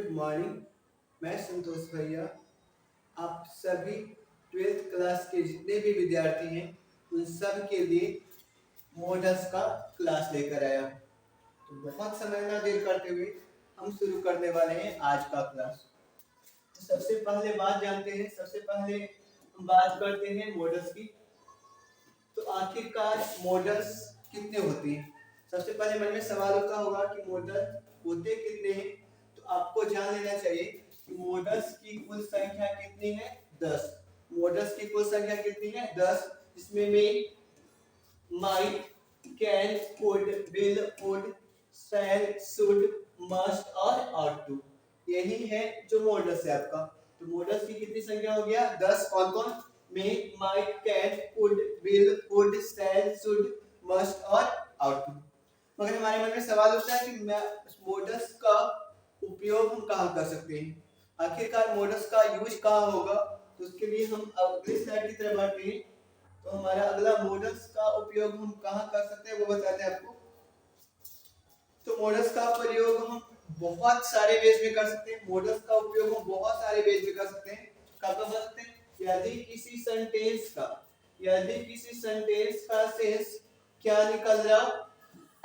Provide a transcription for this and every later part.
Good morning. मैं संतोष भैया आप सभी 12th क्लास के जितने भी विद्यार्थी हैं उन सब के लिए मॉडल्स का क्लास लेकर आया हूँ। तो बहुत समय ना देर करते हुए हम शुरू करने वाले हैं आज का क्लास। तो सबसे पहले बात जानते हैं, सबसे पहले हम बात करते हैं मॉडल्स की। तो आखिरकार मॉडल्स कितने होते हैं? सबसे पहले मन में सवाल होता होगा कि मॉडल होते कितने हैं। तो आपको जान लेना चाहिए कि मॉडल्स की कुल संख्या कितनी है? 10। मॉडल्स की कुल संख्या कितनी है? 10। जिसमें may might, can, could, will, would, shall, should, must और ought to, यही है जो मॉडल्स है आपका। तो मॉडल्स की कितनी संख्या हो गया? 10। कौन कौन? May, might, can, could, will, would, shall, should, must और ought to। मगर हमारे मन में सवाल उठता है कि मॉडल्स का उपयोग हम कहाँ कर सकते हैं? आखिरकार मॉडल्स का यूज कहाँ होगा? तो उसके लिए हम अगली स्लाइड की तरफ बढ़ते हैं। तो हमारा अगला मॉडल्स का उपयोग हम कहाँ कर सकते हैं वो बताते हैं आपको। तो मॉडल्स का प्रयोग हम बहुत सारे वेज में कर सकते हैं। मॉडल्स का उपयोग हम बहुत सारे वेज में कर सकते हैं। कब कर सकते हैं? यदि किसी सेंटेंस का सेंस क्या निकल रहा?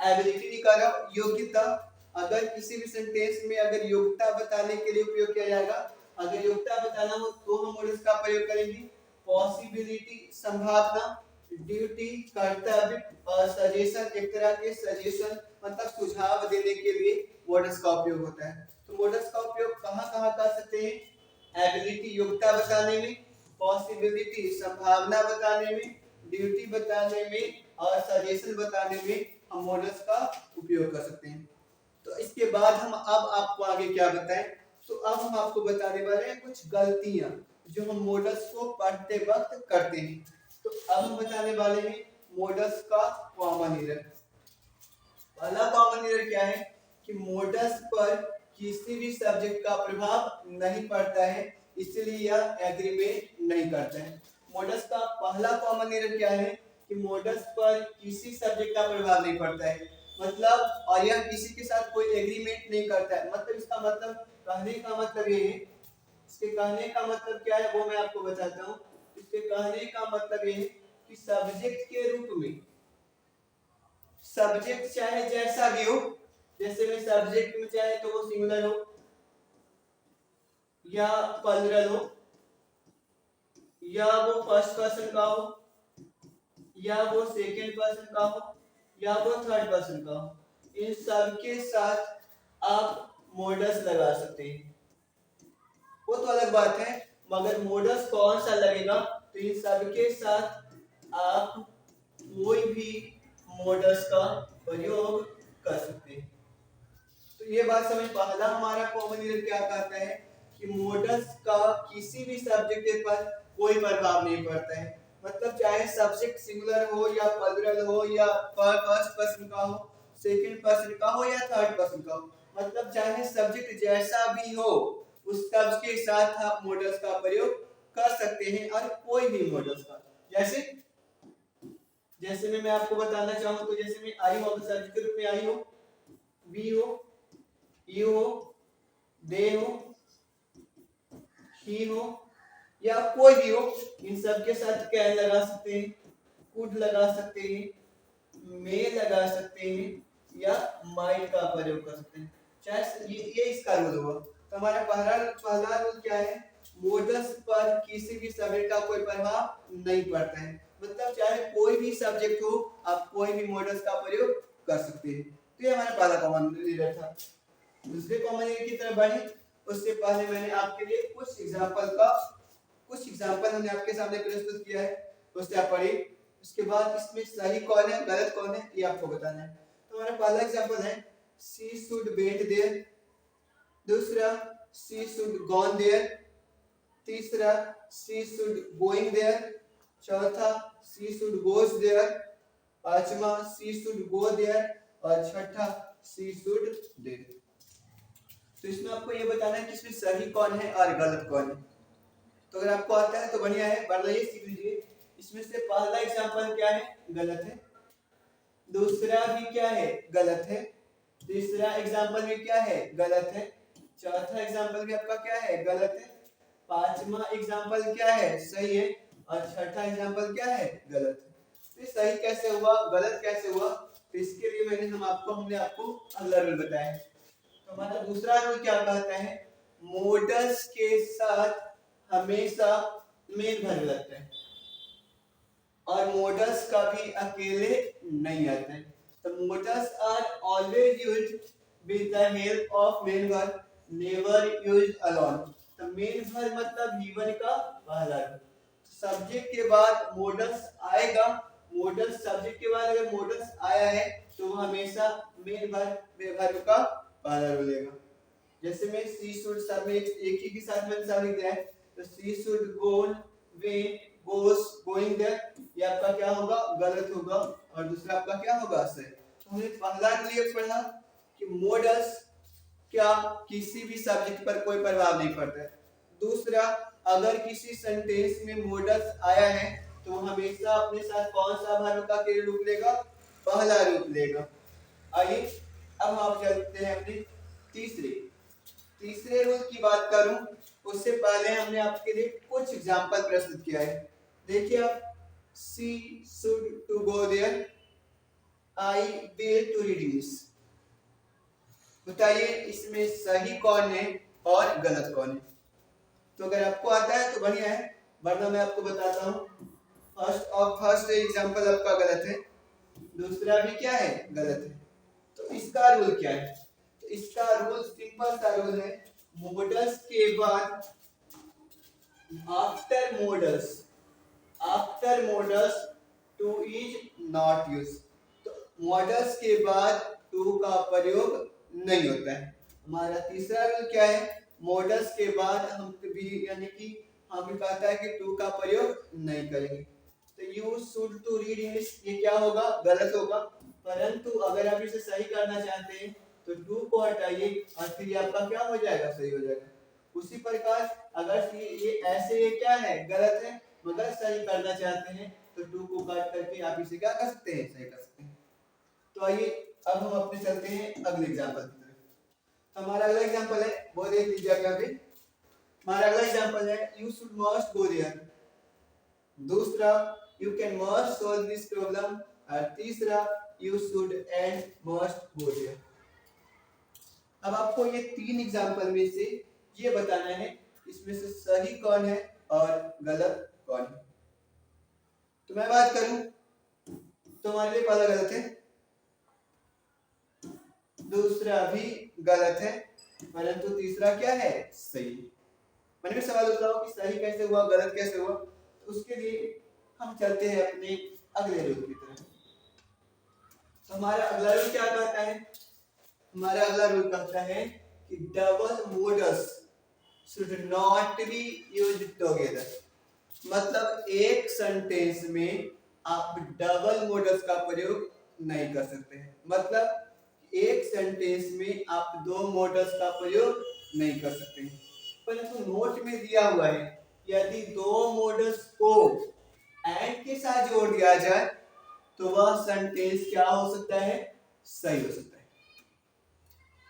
एबिलिटी निकल रहा, योग्यता। अगर किसी भी सेंटेंस में अगर योग्यता बताने के लिए उपयोग किया जाएगा, अगर योग्यता बताना हो तो हम मॉडल्स का प्रयोग करेंगे। पॉसिबिलिटी संभावना, ड्यूटी कर्तव्य और सजेशन, एक तरह के सजेशन मतलब सुझाव देने के लिए मॉडल्स का उपयोग होता है। तो मॉडल्स का उपयोग कहाँ-कहाँ कर सकते हैं? एबिलिटी योग्यता बताने में, पॉसिबिलिटी संभावना बताने में, ड्यूटी बताने में और सजेशन बताने में हम मॉडल्स का उपयोग कर सकते हैं। तो इसके बाद हम अब आपको आगे क्या बताएं? तो अब हम आपको बताने वाले हैं कुछ गलतियां जो हम मॉडल्स को पढ़ते वक्त करते हैं। तो अब हम बताने वाले हैं मॉडल्स का कॉमन एरर। पहला कॉमन एरर क्या है कि मॉडल्स पर किसी भी सब्जेक्ट का प्रभाव नहीं पड़ता है, इसलिए यह एग्रीमेंट नहीं करते हैं। मॉडल्स का पहला कॉमन एरर क्या है कि मॉडल्स पर किसी सब्जेक्ट का प्रभाव नहीं पड़ता है, मतलब और यह किसी के साथ कोई एग्रीमेंट नहीं करता है। मतलब इसका मतलब कहने का मतलब ये है, इसके कहने का मतलब क्या है वो मैं आपको बताता हूँ। इसके कहने का मतलब ये है कि सब्जेक्ट के रूप में सब्जेक्ट चाहे जैसा भी हो, जैसे में सब्जेक्ट में चाहे तो वो सिंगुलर हो या प्लुरल हो, या वो फर्स्ट पर्सन का हो, या वो सेकंड पर्सन का हो, या वो थर्ड पर्सन का हो, इन सब के साथ आप मॉडल्स लगा सकते हैं। वो तो अलग बात है, मगर मॉडल्स कौन सा लगेगा? तो इन सब के साथ आप कोई भी मॉडल्स का प्रयोग कर सकते हैं। तो ये बात समझ। पहला हमारा कॉमन एरर क्या कहता है कि मॉडल्स का किसी भी सब्जेक्ट पर कोई प्रभाव नहीं पड़ता है। मतलब चाहे सब्जेक्ट सिंगुलर हो या प्लुरल हो या फर्स्ट पर्सन का हो, सेकंड पर्सन का हो या थर्ड पर्सन का हो, मतलब चाहे सब्जेक्ट जैसा भी हो उस सब के साथ आप मॉडल्स का प्रयोग कर सकते हैं। और कोई भी मॉडल्स का, जैसे जैसे मैं आपको बताना चाहूँ तो जैसे में आई हो, सब्जेक्ट के रूप में आई हो, वी हो, यू हो, दे हो, ही हो या कोई भी हो, इन सब के साथ कैन लगा सकते हैं, कुड लगा सकते हैं, मे लगा सकते हैं या माइट का प्रयोग कर सकते हैं। चाहे ये इसका रूल होगा। तो हमारा पहला रूल क्या है? मॉडल्स पर किसी भी सब्जेक्ट का कोई प्रभाव नहीं पड़ता है। मतलब चाहे कोई भी सब्जेक्ट हो, आप कोई भी मॉडल्स का प्रयोग कर सकते हैं। तो ये हमारा पहला कॉमन एरर था। दूसरे कॉमन एरर की तरफ बढ़े उससे पहले मैंने आपके लिए कुछ एग्जांपल हमने आपके सामने प्रस्तुत किया है, उससे आप पढ़िए। उसके बाद इसमें सही कौन है गलत कौन है ये आपको बताना है। तो हमारा पहला एग्जांपल है शी शुड वेंट देयर, दूसरा शी शुड गॉन देयर, तीसरा शी शुड गोइंग देयर, चौथा शी शुड गोस देयर, पांचवा शी शुड गो देयर और छठा शी शुड देयर। तो इसमें आपको ये बताना है कि इसमें सही कौन है और गलत कौन है। तो अगर आपको आता है तो बढ़िया है, बढ़िया सीख लीजिए। इसमें से पहला एग्जांपल क्या है? गलत है। दूसरा भी क्या है? गलत है। तीसरा एग्जांपल भी क्या है? गलत है। चौथा एग्जाम्पल भी आपका क्या है, गलत है। पांचवा एग्जाम्पल क्या है, सही है। और छठा एग्जाम्पल क्या है, गलत है। तो सही कैसे हुआ, गलत कैसे हुआ, तो इसके लिए हमने आपको अगला रूल बताया है। तो हमारा दूसरा रूल क्या कहता है, मोडस के साथ हमेशा मेल भर लगता है और मोडस कभी अकेले नहीं आते हैं। तो modals are always used with the help of main verb, never used alone. तो मेन वर्ब मतलब गिवन का पहला रूप। सब्जेक्ट के बाद मोडस आएगा, मोडस सब्जेक्ट के बाद अगर मोडस आया है तो वो हमेशा मेन वर्ब का पहला रूप लेगा। जैसे मैं सी शुड सब में एक ही के साथ मैंने सब लिख दिया है, तो she should gone, went, goes, going there, ये आपका क्या होगा, गलत होगा। और दूसरा आपका क्या होगा, सही। तो हमने पहला रूल पढ़ा कि मोडस क्या किसी भी सब्जेक्ट पर कोई प्रभाव नहीं पड़ता है। दूसरा, अगर किसी सेंटेंस में मोडस आया है तो वो हमेशा अपने साथ कौन सा वर्ब का के रूप लेगा, पहला रूप लेगा। आइए अब हम चलते हैं अपने तीसरे रूल की बात करूं उससे पहले हमने आपके लिए कुछ एग्जांपल प्रस्तुत किया है। देखिए आप, she should to go there, I will to reduce. बताइए इसमें सही कौन है और गलत कौन है। तो अगर आपको आता है तो बढ़िया है, वरना मैं आपको बताता हूं। फर्स्ट एग्जांपल आपका गलत है, दूसरा भी क्या है, गलत है। तो इसका रूल क्या है, तो इसका रूल सिंपल सा रूल है, मोडस के बाद after modus two is not use. तो मोडस के बाद टू का प्रयोग नहीं होता है। हमारा तीसरा रूल क्या है, मोडस के बाद हम भी यानी कि हमें कहता है कि टू का प्रयोग नहीं करेंगे। तो you should to read English, ये क्या होगा, गलत होगा। परंतु अगर आप इसे सही करना चाहते हैं तो टू को हटाइए और फिर आपका क्या हो जाएगा, सही हो जाएगा। उसी प्रकार अगर ये ऐसे ये क्या है, गलत है, मगर सही करना चाहते हैं तो टू को काट करके आप इसे क्या कर सकते हैं, सही कर सकते हैं। तो आइए अब हम अपने चलते हैं अगले एग्जांपल की तरफ। हमारा अगला एग्जांपल है, वो देख लीजिए यहाँ पे। हमारा अगला एग्जांपल है, you should must go there. दूसरा, you can must solve this problem. और तीसरा, you should and must go there. अब आपको ये तीन एग्जांपल में से ये बताना है इसमें से सही कौन है और गलत कौन है। तो मैं बात करूं तो हमारे लिए पहला गलत है, दूसरा भी गलत है, परंतु तीसरा क्या है, सही। मैंने भी सवाल उठाया कि सही कैसे हुआ, गलत कैसे हुआ। तो उसके लिए हम चलते हैं अपने अगले रूल की तरफ। तो हमारा अगला रूल क्या कहता है, हमारा अगला रूल कहता है कि double modus should not be used together। मतलब एक सेंटेंस में आप डबल मोडस का प्रयोग नहीं कर सकते हैं। मतलब एक सेंटेंस में आप दो मोडस का प्रयोग नहीं कर सकते हैं। परंतु नोट में दिया हुआ है यदि दो मोडस को एंड के साथ जोड़ दिया जाए तो वह सेंटेंस क्या हो सकता है, सही हो सकता है।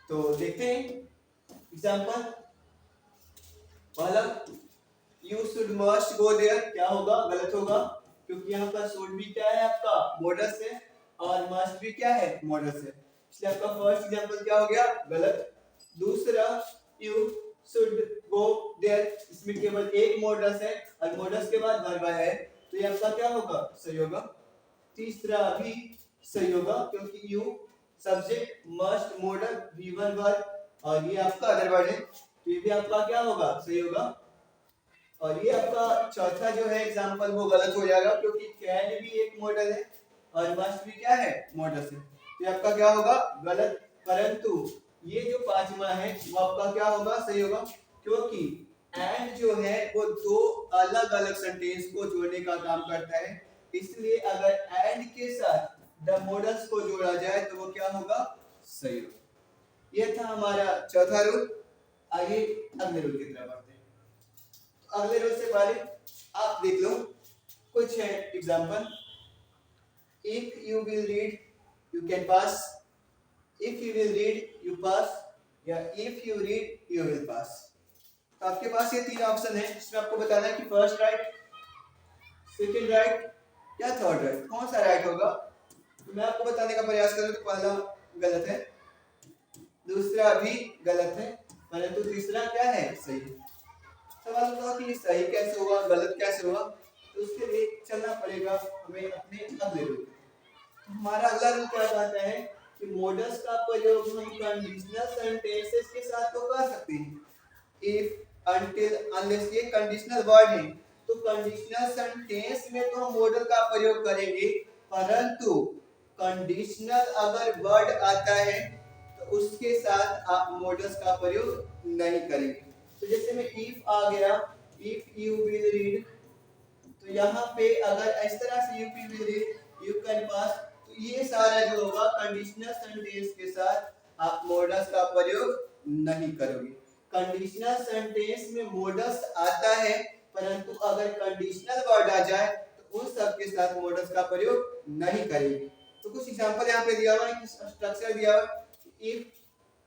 तो देखते हैं एग्जांपल। पहला, you should must go there, क्या होगा, गलत होगा, क्योंकि यहाँ पर शुड भी क्या है आपका, मोडस है, और मस्ट भी क्या है, मोडस है, इसलिए आपका फर्स्ट एग्जांपल क्या हो गया, गलत। दूसरा, यू शुड गो देयर, इसमें केवल एक मोडस है और मोडस के बाद वर्ब है, तो ये आपका क्या होगा, सही होगा। तीसरा भी सही होगा क्योंकि you subject, must model, V1 verb, और ये आपका अदर वर्ड है, तो ये भी आपका क्या होगा, सही होगा। और ये आपका चौथा जो है एग्जांपल वो गलत हो जाएगा क्योंकि कैन भी एक मॉडल है और मस्ट भी क्या है, मॉडल है, तो ये आपका क्या होगा, गलत। परंतु ये जो पांचवा है वो आपका क्या होगा, सही होगा, क्योंकि एंड जो है वो दो अलग अलग सेंटेंस को जोड़ने का काम करता है, इसलिए अगर एंड के साथ द मॉडल्स को जोड़ा जाए तो वो क्या होगा, सही होगा। ये था हमारा चौथा रूल। आइए अगले रूल की तरफ बढ़ते हैं। अगले रूल से पहले आप देख लो कुछ है example. If you will read you can pass, if you will read you pass, या if you read you will pass. तो आपके पास ये तीन ऑप्शन है जिसमें आपको बताना है कि फर्स्ट राइट, सेकंड राइट या थर्ड राइट, कौन सा राइट होगा। तो मैं आपको बताने का प्रयास करूं तो पहला गलत है, दूसरा भी गलत है, परंतु तीसरा क्या है, सही है। सवाल होगा कि सही कैसे हुआ, गलत कैसे हुआ, तो उसके लिए चलना पड़ेगा हमें अपने अगले रूल। हमारा अगला रूल क्या कहता है कि मॉडल्स का प्रयोग हम कंडीशनल सेंटेंसेस के साथ तो कर सकते हैं, इफ अनटिल अनलेस ये कंडीशनल वर्ड है, तो कंडीशनल सेंटेंस में तो हम मॉडल का प्रयोग करेंगे, परंतु कंडीशनल अगर वर्ड आता है तो उसके साथ आप मॉडल्स का प्रयोग नहीं करेंगे। तो जैसे में इफ आ गया, इफ यू विल रीड, तो यहाँ पे अगर इस तरह से you will read you can पास, तो ये सारा जो होगा कंडीशनल सेंटेंस के साथ आप मॉडल्स का प्रयोग नहीं करोगे। कंडीशनल सेंटेंस में मॉडल्स आता है, परंतु अगर कंडीशनल वर्ड आ जाए तो उन सब के साथ मॉडल्स का प्रयोग नहीं करेंगे। तो कुछ एग्जांपल यहाँ पे दिया हुआ है, स्ट्रक्चर दिया हुआ है, if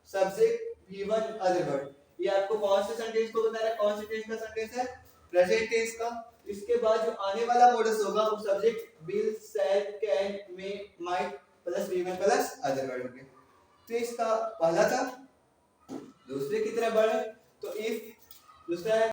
subject given other word, ये आपको कौन से सेंटेंस को बता रहा है, कौन से टेंस का सेंटेंस है, प्रेजेंट टेंस का। इसके बाद जो आने वाला मॉडल्स होगा वो subject will, shall, can, may, might plus given plus other word होंगे। तो इसका पहला था। दूसरे की तरफ बढ़े तो इफ, दूसरा है